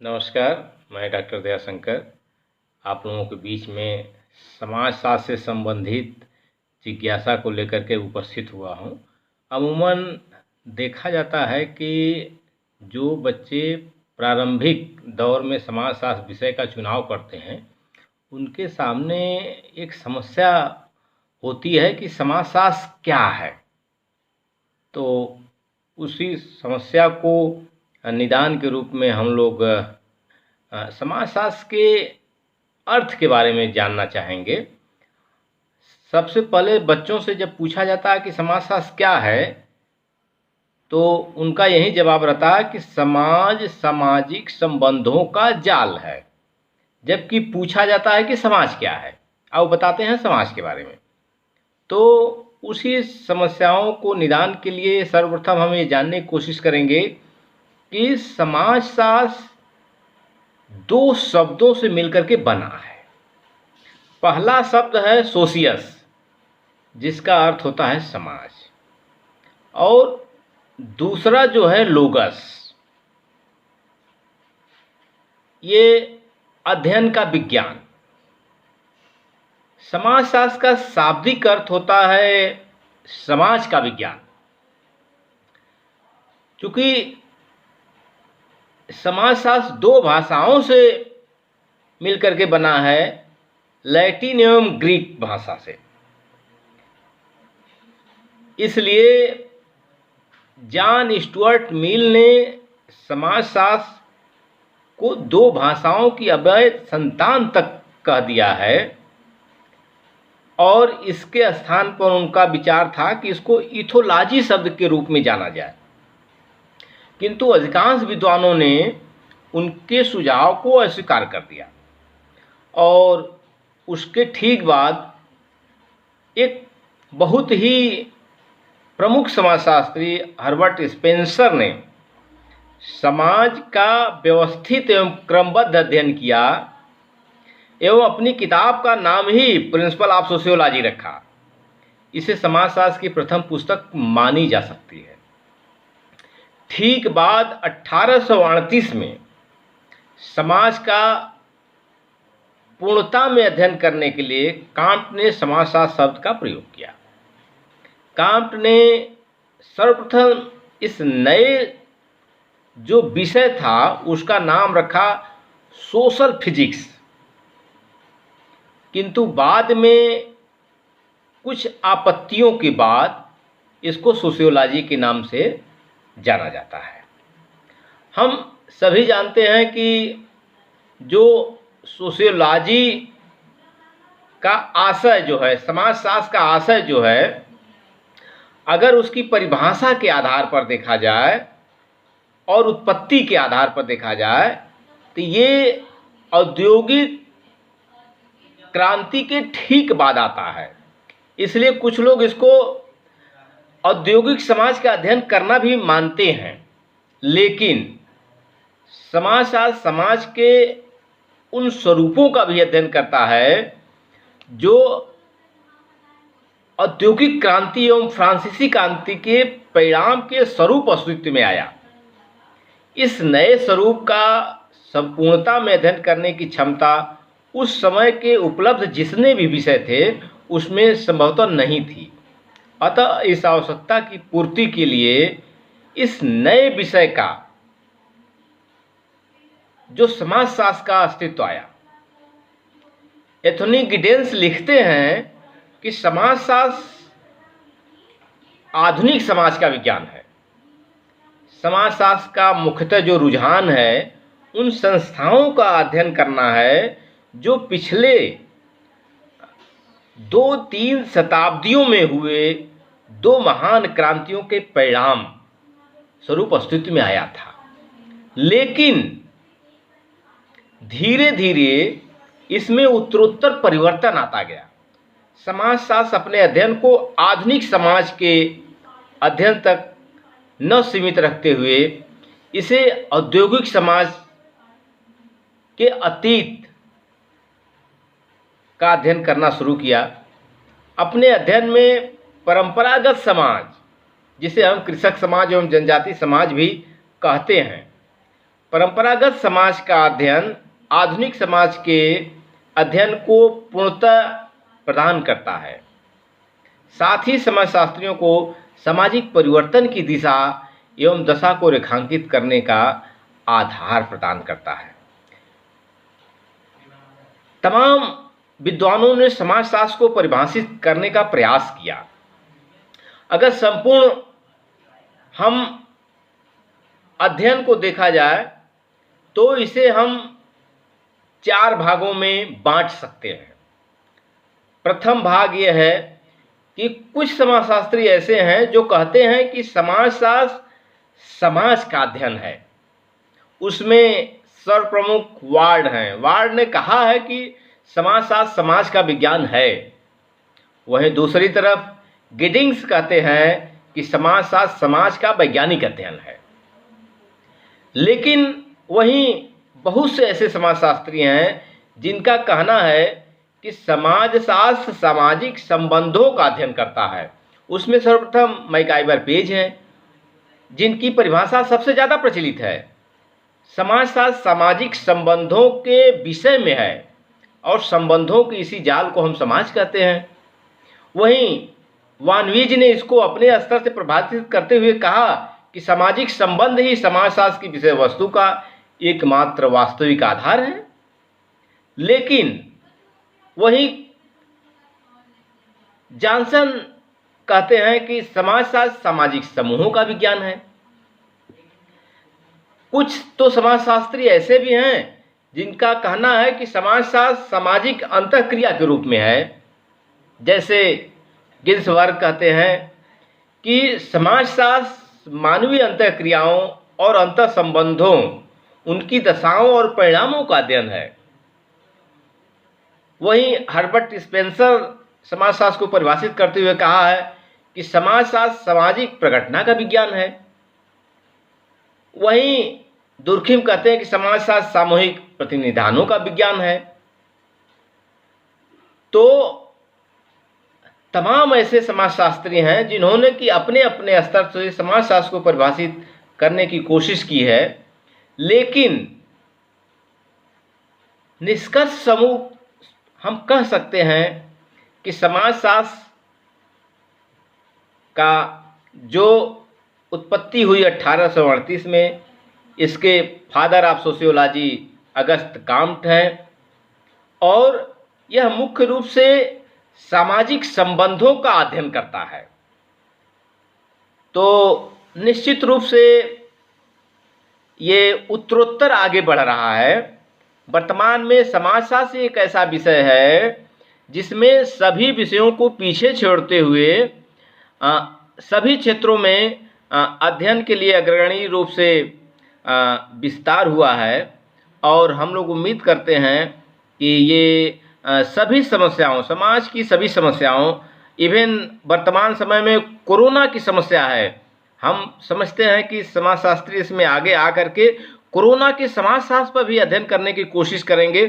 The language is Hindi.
नमस्कार, मैं डॉक्टर दयाशंकर आप लोगों के बीच में समाजशास्त्र से संबंधित जिज्ञासा को लेकर के उपस्थित हुआ हूँ। अमूमन देखा जाता है कि जो बच्चे प्रारंभिक दौर में समाजशास्त्र विषय का चुनाव करते हैं, उनके सामने एक समस्या होती है कि समाजशास्त्र क्या है। तो उसी समस्या को निदान के रूप में हम लोग समाजशास्त्र के अर्थ के बारे में जानना चाहेंगे। सबसे पहले बच्चों से जब पूछा जाता है कि समाजशास्त्र क्या है, तो उनका यही जवाब रहता है कि समाज सामाजिक संबंधों का जाल है। जबकि पूछा जाता है कि समाज क्या है, अब बताते हैं समाज के बारे में। तो उसी समस्याओं को निदान के लिए सर्वप्रथम हम ये जानने की कोशिश करेंगे कि समाजशास्त्र दो शब्दों से मिलकर के बना है। पहला शब्द है सोशियस, जिसका अर्थ होता है समाज, और दूसरा जो है लोगस, ये अध्ययन का विज्ञान। समाजशास्त्र का शाब्दिक अर्थ होता है समाज का विज्ञान। चूंकि समाजशास्त्र दो भाषाओं से मिलकर के बना है, लैटिन एवं ग्रीक भाषा से, इसलिए जॉन स्टुअर्ट मिल ने समाजशास्त्र को दो भाषाओं की अवैध संतान तक कह दिया है, और इसके स्थान पर उनका विचार था कि इसको इथोलॉजी शब्द के रूप में जाना जाए। किंतु अधिकांश विद्वानों ने उनके सुझाव को अस्वीकार कर दिया, और उसके ठीक बाद एक बहुत ही प्रमुख समाजशास्त्री हर्बर्ट स्पेंसर ने समाज का व्यवस्थित एवं क्रमबद्ध अध्ययन किया, एवं अपनी किताब का नाम ही प्रिंसिपल ऑफ सोशियोलॉजी रखा। इसे समाजशास्त्र की प्रथम पुस्तक मानी जा सकती है। ठीक बाद 1838 में समाज का पूर्णता में अध्ययन करने के लिए कांट ने समाजशास्त्र शब्द का प्रयोग किया। कांट ने सर्वप्रथम इस नए जो विषय था उसका नाम रखा सोशल फिजिक्स, किंतु बाद में कुछ आपत्तियों के बाद इसको सोशियोलॉजी के नाम से जाना जाता है। हम सभी जानते हैं कि जो सोशियोलॉजी का आशय जो है, समाजशास्त्र का आशय जो है, अगर उसकी परिभाषा के आधार पर देखा जाए और उत्पत्ति के आधार पर देखा जाए, तो ये औद्योगिक क्रांति के ठीक बाद आता है। इसलिए कुछ लोग इसको औद्योगिक समाज का अध्ययन करना भी मानते हैं, लेकिन समाजशास्त्र समाज के उन स्वरूपों का भी अध्ययन करता है जो औद्योगिक क्रांति एवं फ्रांसीसी क्रांति के परिणाम के स्वरूप अस्तित्व में आया। इस नए स्वरूप का संपूर्णता में अध्ययन करने की क्षमता उस समय के उपलब्ध जितने भी विषय थे उसमें संभवतः नहीं थी। अतः इस आवश्यकता की पूर्ति के लिए इस नए विषय का जो समाजशास्त्र का अस्तित्व आया। एंथोनी गिडेंस लिखते हैं कि समाजशास्त्र आधुनिक समाज का विज्ञान है। समाजशास्त्र का मुख्यतः जो रुझान है उन संस्थाओं का अध्ययन करना है जो पिछले 2-3 शताब्दियों में हुए दो महान क्रांतियों के परिणाम स्वरूप अस्तित्व में आया था। लेकिन धीरे धीरे इसमें उत्तरोत्तर परिवर्तन आता गया। समाजशास्त्र अपने अध्ययन को आधुनिक समाज के अध्ययन तक न सीमित रखते हुए इसे औद्योगिक समाज के अतीत का अध्ययन करना शुरू किया। अपने अध्ययन में परंपरागत समाज, जिसे हम कृषक समाज एवं जनजाति समाज भी कहते हैं, परंपरागत समाज का अध्ययन आधुनिक समाज के अध्ययन को पूर्णतः प्रदान करता है। साथ ही समाजशास्त्रियों को सामाजिक परिवर्तन की दिशा एवं दशा को रेखांकित करने का आधार प्रदान करता है। तमाम विद्वानों ने समाजशास्त्र को परिभाषित करने का प्रयास किया। अगर संपूर्ण हम अध्ययन को देखा जाए तो इसे हम 4 भागों में बांट सकते हैं। प्रथम भाग यह है कि कुछ समाजशास्त्री ऐसे हैं जो कहते हैं कि समाजशास्त्र समाज का अध्ययन है। उसमें सर्वप्रमुख वार्ड हैं। वार्ड ने कहा है कि समाजशास्त्र समाज का विज्ञान है। वहीं दूसरी तरफ गिडिंग्स कहते हैं कि समाजशास्त्र समाज का वैज्ञानिक अध्ययन है। लेकिन वहीं बहुत से ऐसे समाजशास्त्री हैं जिनका कहना है कि समाजशास्त्र सामाजिक संबंधों का अध्ययन करता है। उसमें सर्वप्रथम मैकाइवर पेज हैं, जिनकी परिभाषा सबसे ज़्यादा प्रचलित है। समाजशास्त्र सामाजिक संबंधों के विषय में है और संबंधों के इसी जाल को हम समाज कहते हैं। वहीं वानवीज ने इसको अपने स्तर से प्रभावित करते हुए कहा कि सामाजिक संबंध ही समाजशास्त्र की विषय वस्तु का एकमात्र वास्तविक आधार है। लेकिन वहीं जॉनसन कहते हैं कि समाजशास्त्र सामाजिक समूहों का विज्ञान है। कुछ तो समाजशास्त्री ऐसे भी हैं जिनका कहना है कि समाजशास्त्र सामाजिक अंतःक्रिया के रूप में है। जैसे गिल्सवर्ग कहते हैं कि समाजशास्त्र मानवीय अंतःक्रियाओं और अंतः संबंधों, उनकी दशाओं और परिणामों का अध्ययन है। वहीं हर्बर्ट स्पेंसर समाजशास्त्र को परिभाषित करते हुए कहा है कि समाजशास्त्र सामाजिक प्रघटना का विज्ञान है। वहीं दुर्खिम कहते हैं कि समाजशास्त्र सामूहिक प्रतिनिधानों का विज्ञान है। तो तमाम ऐसे समाजशास्त्री हैं जिन्होंने कि अपने अपने स्तर से समाजशास्त्र को परिभाषित करने की कोशिश की है। लेकिन निष्कर्ष समूह हम कह सकते हैं कि समाजशास्त्र का जो उत्पत्ति हुई 1838 में, इसके father of sociology August Comte हैं और यह मुख्य रूप से सामाजिक संबंधों का अध्ययन करता है। तो निश्चित रूप से ये उत्तरोत्तर आगे बढ़ रहा है। वर्तमान में समाजशास्त्र एक ऐसा विषय है जिसमें सभी विषयों को पीछे छोड़ते हुए सभी क्षेत्रों में अध्ययन के लिए अग्रणी रूप से विस्तार हुआ है। और हम लोग उम्मीद करते हैं कि ये सभी समस्याओं, समाज की सभी समस्याओं, इवन वर्तमान समय में कोरोना की समस्या है, हम समझते हैं कि समाजशास्त्री इसमें आगे आकर के कोरोना के समाजशास्त्र पर भी अध्ययन करने की कोशिश करेंगे।